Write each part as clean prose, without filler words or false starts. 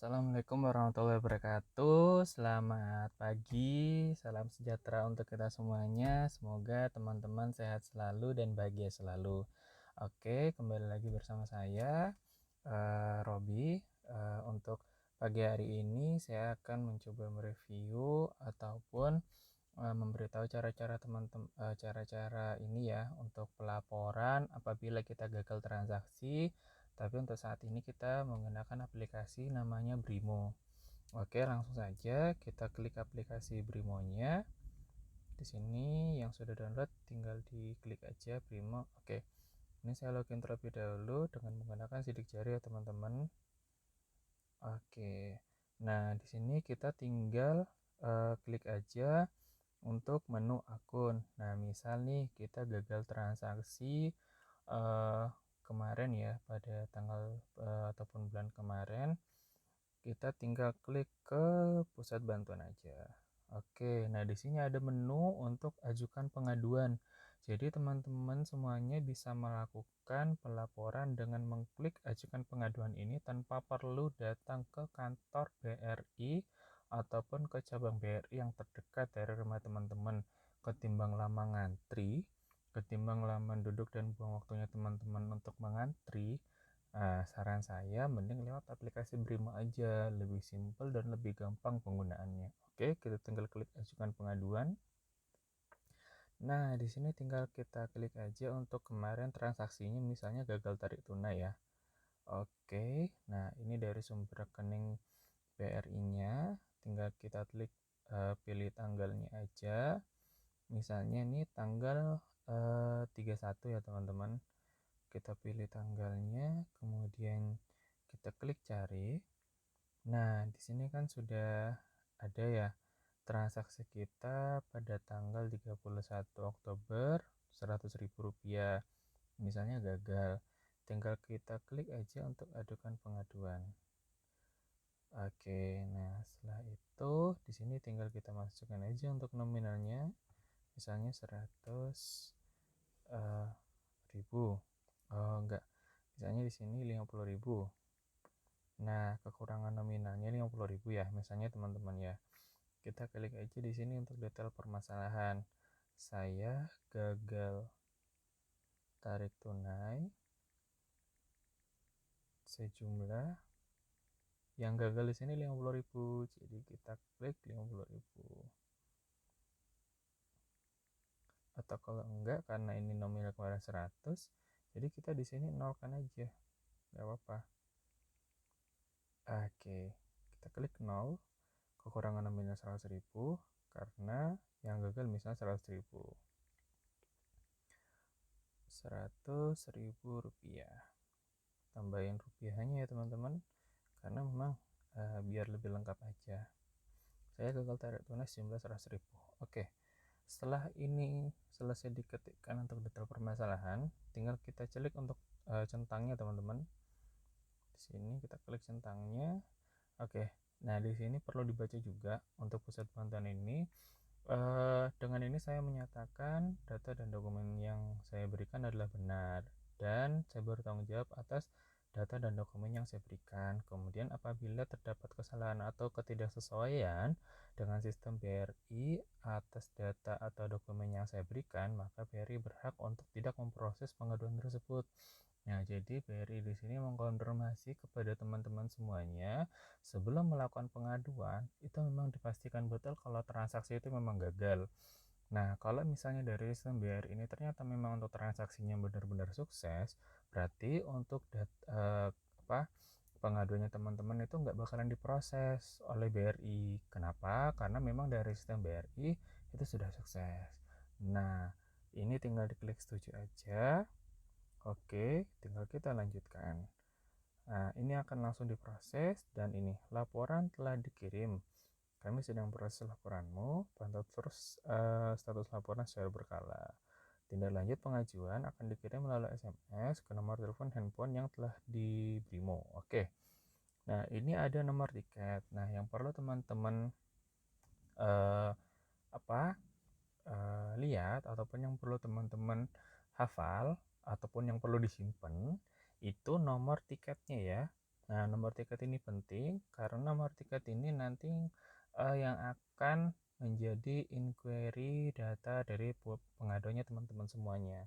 Assalamualaikum warahmatullahi wabarakatuh. Selamat pagi, salam sejahtera untuk kita semuanya. Semoga teman-teman sehat selalu dan bahagia selalu. Oke, kembali lagi bersama saya, Robi. Untuk pagi hari ini saya akan mencoba mereview ataupun memberitahu cara-cara ini ya untuk pelaporan apabila kita gagal transaksi. Tapi untuk saat ini kita menggunakan aplikasi namanya Brimo. Oke, langsung saja kita klik aplikasi Brimonya. Di sini yang sudah download tinggal diklik aja Brimo. Oke, ini saya login terlebih dahulu dengan menggunakan sidik jari ya teman-teman. Oke, nah di sini kita tinggal klik aja untuk menu akun. Nah, misal nih kita gagal transaksi kemarin ya, pada tanggal ataupun bulan kemarin, kita tinggal klik ke pusat bantuan aja. Oke, nah di sini ada menu untuk ajukan pengaduan. Jadi teman-teman semuanya bisa melakukan pelaporan dengan mengklik ajukan pengaduan ini tanpa perlu datang ke kantor BRI ataupun ke cabang BRI yang terdekat dari rumah teman-teman. Ketimbang lama ngantri, ketimbang lama duduk dan buang waktunya teman-teman untuk mengantri, saran saya mending lewat aplikasi Brimo aja, lebih simpel dan lebih gampang penggunaannya. Oke, kita tinggal klik ajukan pengaduan. Nah, di sini tinggal kita klik aja untuk kemarin transaksinya misalnya gagal tarik tunai ya. Oke, nah ini dari sumber rekening BRI-nya, tinggal kita klik pilih tanggalnya aja. Misalnya ini tanggal 31 ya teman-teman. Kita pilih tanggalnya, kemudian kita klik cari. Nah, di sini kan sudah ada ya transaksi kita pada tanggal 31 Oktober Rp100.000. Misalnya gagal. Tinggal kita klik aja untuk adukan pengaduan. Oke, nah setelah itu di sini tinggal kita masukkan aja untuk nominalnya. Misalnya 100.000. Oh, enggak. Misalnya di sini 50.000. Nah, kekurangan nominalnya 50.000 ya, misalnya teman-teman ya. Kita klik aja di sini untuk detail permasalahan. Saya gagal tarik tunai sejumlah, yang gagal di sini 50.000. Jadi kita klik 50.000. Atau kalau enggak, karena ini nominal kemarin 100, jadi kita di sini nolkan aja. Enggak apa-apa. Oke, kita klik 0. Kekurangan nominal 100.000 karena yang gagal misalnya 100.000. Rp100.000. Tambahin rupiahnya ya teman-teman, karena memang biar lebih lengkap aja. Saya gagal tarik tunai sejumlah 100.000. Oke, setelah ini selesai diketikkan untuk detail permasalahan, tinggal kita klik untuk centangnya teman-teman. Di sini kita klik centangnya. Oke, nah di sini perlu dibaca juga untuk pusat bantuan ini. Dengan ini saya menyatakan data dan dokumen yang saya berikan adalah benar dan saya bertanggung jawab atas data dan dokumen yang saya berikan. Kemudian apabila terdapat kesalahan atau ketidaksesuaian dengan sistem BRI atas data atau dokumen yang saya berikan, maka BRI berhak untuk tidak memproses pengaduan tersebut. Nah, jadi BRI di sini mengkonfirmasi kepada teman-teman semuanya sebelum melakukan pengaduan itu memang dipastikan betul kalau transaksi itu memang gagal. Nah, kalau misalnya dari sistem BRI ini ternyata memang untuk transaksinya benar-benar sukses, berarti untuk pengaduannya teman-teman itu nggak bakalan diproses oleh BRI. Kenapa? Karena memang dari sistem BRI itu sudah sukses. Nah, ini tinggal diklik setuju aja. Oke, tinggal kita lanjutkan. Nah, ini akan langsung diproses dan ini laporan telah dikirim. Kami sedang proses laporanmu, pantau terus status laporan secara berkala. Tindak lanjut pengajuan akan dikirim melalui SMS ke nomor telepon handphone yang telah di Brimo. Oke. Nah, ini ada nomor tiket. Nah, yang perlu teman-teman eh, lihat ataupun yang perlu teman-teman hafal ataupun yang perlu disimpan itu nomor tiketnya ya. Nah, nomor tiket ini penting karena nomor tiket ini nanti yang akan menjadi inquiry data dari pengaduannya teman-teman semuanya.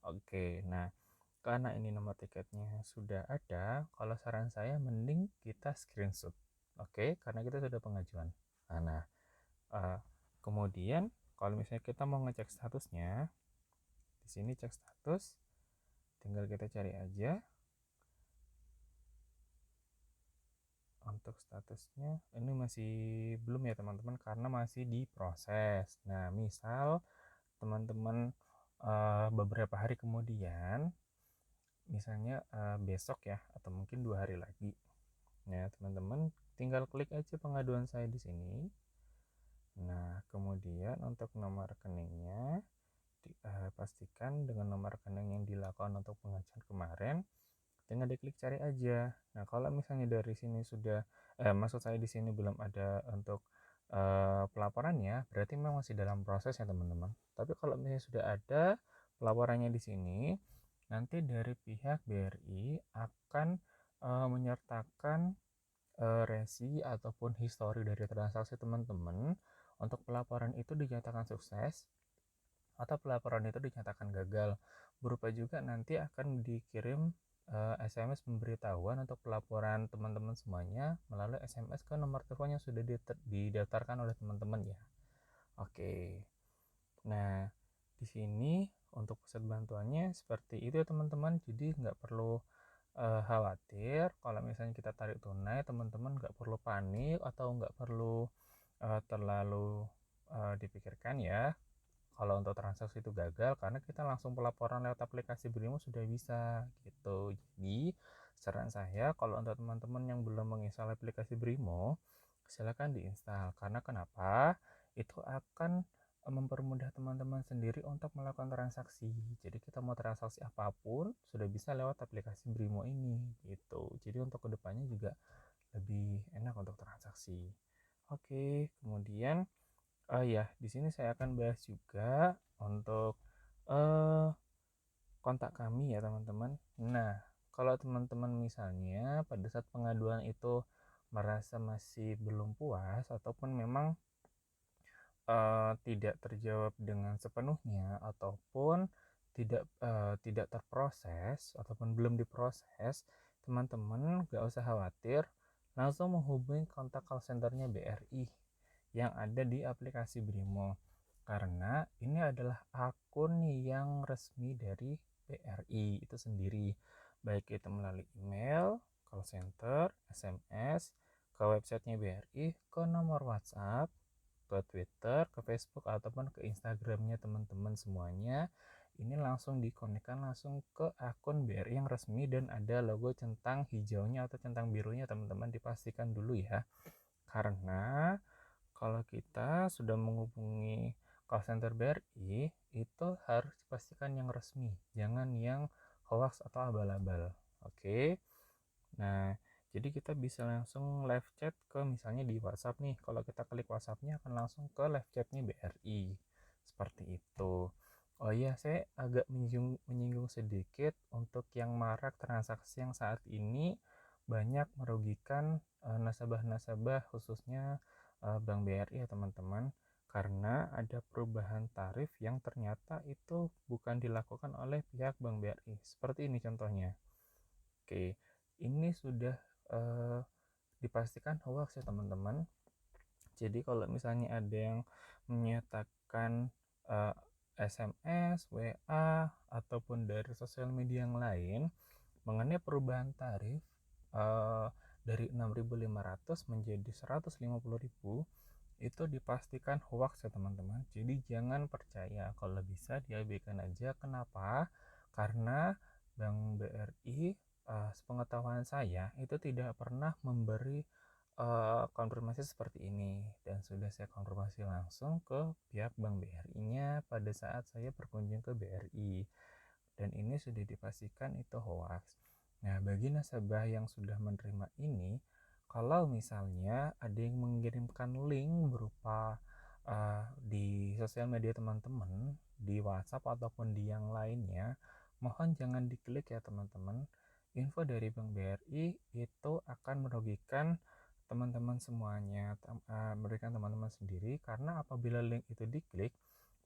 Oke, nah karena ini nomor tiketnya sudah ada, kalau saran saya mending kita screenshot. Oke, karena kita sudah pengajuan. Nah, uh, kemudian kalau misalnya kita mau ngecek statusnya, di sini cek status, tinggal kita cari aja. Untuk statusnya ini masih belum ya teman-teman, karena masih diproses. Nah, misal teman-teman beberapa hari kemudian, misalnya besok ya, atau mungkin 2 hari lagi. Nah, teman-teman tinggal klik aja pengaduan saya di sini. Nah, kemudian untuk nomor rekeningnya pastikan dengan nomor rekening yang dilakukan untuk pengajuan kemarin, tinggal diklik cari aja. Nah, kalau misalnya dari sini sudah maksud saya di sini belum ada untuk pelaporannya, berarti memang masih dalam proses ya teman-teman. Tapi kalau misalnya sudah ada pelaporannya di sini, nanti dari pihak BRI akan menyertakan resi ataupun histori dari transaksi teman-teman. Untuk pelaporan itu dinyatakan sukses atau pelaporan itu dinyatakan gagal, berupa juga nanti akan dikirim SMS pemberitahuan untuk pelaporan teman-teman semuanya melalui SMS ke nomor telepon yang sudah didaftarkan oleh teman-teman ya. Oke. Nah, di sini untuk pusat bantuannya seperti itu ya teman-teman. Jadi nggak perlu khawatir kalau misalnya kita tarik tunai, teman-teman nggak perlu panik atau nggak perlu terlalu dipikirkan ya kalau untuk transaksi itu gagal, karena kita langsung pelaporan lewat aplikasi Brimo sudah bisa gitu. Jadi saran saya kalau untuk teman-teman yang belum menginstal aplikasi Brimo, silakan diinstal. Karena kenapa? Itu akan mempermudah teman-teman sendiri untuk melakukan transaksi. Jadi kita mau transaksi apapun sudah bisa lewat aplikasi Brimo ini gitu. Jadi untuk kedepannya juga lebih enak untuk transaksi. Oke, kemudian ya, di sini saya akan bahas juga untuk eh, kontak kami ya teman-teman. Nah, kalau teman-teman misalnya pada saat pengaduan itu merasa masih belum puas ataupun memang tidak terjawab dengan sepenuhnya ataupun tidak terproses ataupun belum diproses, teman-teman gak usah khawatir, langsung menghubungi kontak call centernya BRI yang ada di aplikasi Brimo, karena ini adalah akun yang resmi dari BRI itu sendiri, baik itu melalui email, call center, SMS, ke websitenya BRI, ke nomor WhatsApp, ke Twitter, ke Facebook, ataupun ke Instagramnya teman-teman semuanya. Ini langsung dikonekkan langsung ke akun BRI yang resmi dan ada logo centang hijaunya atau centang birunya, teman-teman dipastikan dulu ya. Karena kalau kita sudah menghubungi call center BRI, itu harus dipastikan yang resmi, jangan yang hoax atau abal-abal. Oke. Nah, jadi kita bisa langsung live chat ke misalnya di WhatsApp nih. Kalau kita klik WhatsApp-nya akan langsung ke live chatnya BRI. Seperti itu. Oh iya, saya agak menyinggung sedikit untuk yang marak transaksi yang saat ini banyak merugikan nasabah-nasabah khususnya Bank BRI ya teman-teman. Karena ada perubahan tarif yang ternyata itu bukan dilakukan oleh pihak Bank BRI. Seperti ini contohnya. Oke, ini sudah eh, dipastikan hoax ya teman-teman. Jadi kalau misalnya ada yang menyatakan eh, SMS, WA, ataupun dari sosial media yang lain mengenai perubahan tarif eh, dari 6.500 menjadi 150.000, itu dipastikan hoax ya teman-teman. Jadi jangan percaya, kalau bisa diabaikan aja. Kenapa? Karena Bank BRI sepengetahuan saya itu tidak pernah memberi konfirmasi seperti ini, dan sudah saya konfirmasi langsung ke pihak Bank BRI-nya pada saat saya berkunjung ke BRI, dan ini sudah dipastikan itu hoax. Nah, bagi nasabah yang sudah menerima ini, kalau misalnya ada yang mengirimkan link berupa di sosial media teman-teman, di WhatsApp ataupun di yang lainnya, mohon jangan diklik ya teman-teman. info dari Bank BRI itu akan merugikan teman-teman semuanya, merugikan teman-teman sendiri, karena apabila link itu diklik,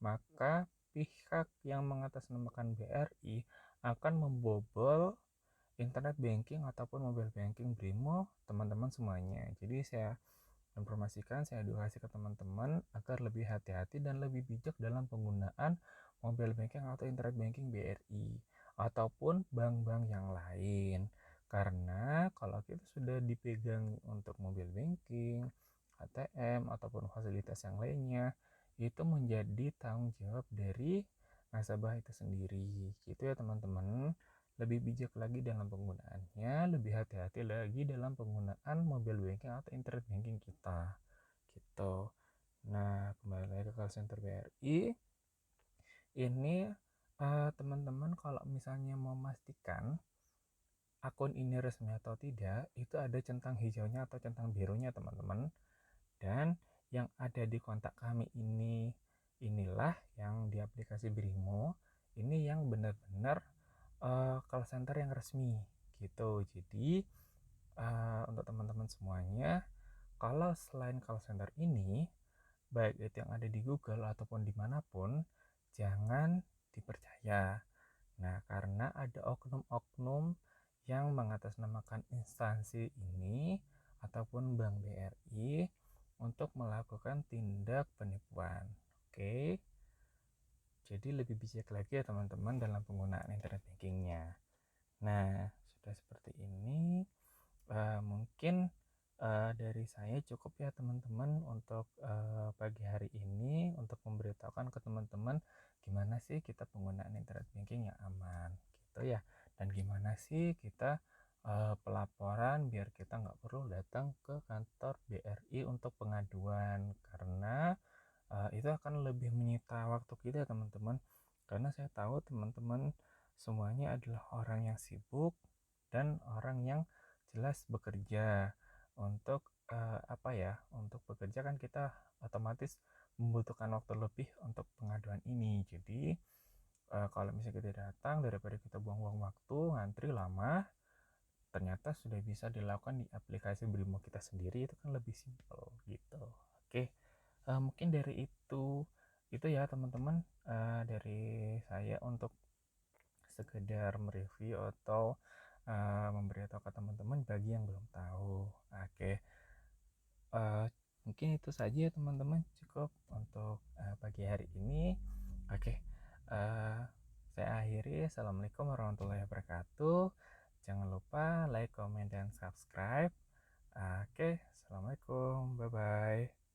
maka pihak yang mengatasnamakan BRI akan membobol internet banking ataupun mobile banking Brimo teman-teman semuanya. Jadi saya informasikan, saya edukasi ke teman-teman agar lebih hati-hati dan lebih bijak dalam penggunaan mobile banking atau internet banking BRI ataupun bank-bank yang lain. Karena kalau kita sudah dipegang untuk mobile banking, ATM ataupun fasilitas yang lainnya, itu menjadi tanggung jawab dari nasabah itu sendiri. Gitu ya teman-teman. Lebih bijak lagi dalam penggunaannya, lebih hati-hati lagi dalam penggunaan mobile banking atau internet banking kita. Gitu. Nah, kembali lagi ke call center BRI. Ini teman-teman kalau misalnya mau memastikan akun ini resmi atau tidak, itu ada centang hijaunya atau centang birunya teman-teman. Dan yang ada di kontak kami inilah yang di aplikasi Brimo, ini yang benar-benar call center yang resmi gitu. Jadi untuk teman-teman semuanya, kalau selain call center ini, baik itu yang ada di Google ataupun dimanapun, jangan dipercaya. Nah, karena ada oknum-oknum yang mengatasnamakan instansi ini ataupun Bank BRI untuk melakukan tindak penipuan. Oke, jadi lebih bijak lagi ya teman-teman dalam penggunaan internet bankingnya. Nah, sudah seperti ini, mungkin dari saya cukup ya teman-teman untuk pagi hari ini untuk memberitahukan ke teman-teman gimana sih kita penggunaan internet banking yang aman gitu ya, dan gimana sih kita pelaporan biar kita nggak perlu datang ke kantor BRI untuk pengaduan, karena itu akan lebih menyita waktu kita teman-teman, karena saya tahu teman-teman semuanya adalah orang yang sibuk dan orang yang jelas bekerja. Untuk untuk bekerja kan kita otomatis membutuhkan waktu lebih untuk pengaduan ini. Jadi kalau misalnya kita datang, daripada kita buang-buang waktu ngantri lama, ternyata sudah bisa dilakukan di aplikasi Brimo kita sendiri, itu kan lebih simpel gitu. Oke, mungkin dari itu ya teman-teman, dari saya untuk sekedar mereview atau memberitahu ke teman-teman bagi yang belum tahu. Oke, mungkin itu saja ya teman-teman, cukup untuk pagi hari ini. Oke, saya akhiri. Assalamualaikum warahmatullahi wabarakatuh. Jangan lupa like, comment, dan subscribe. Oke, assalamualaikum, bye bye.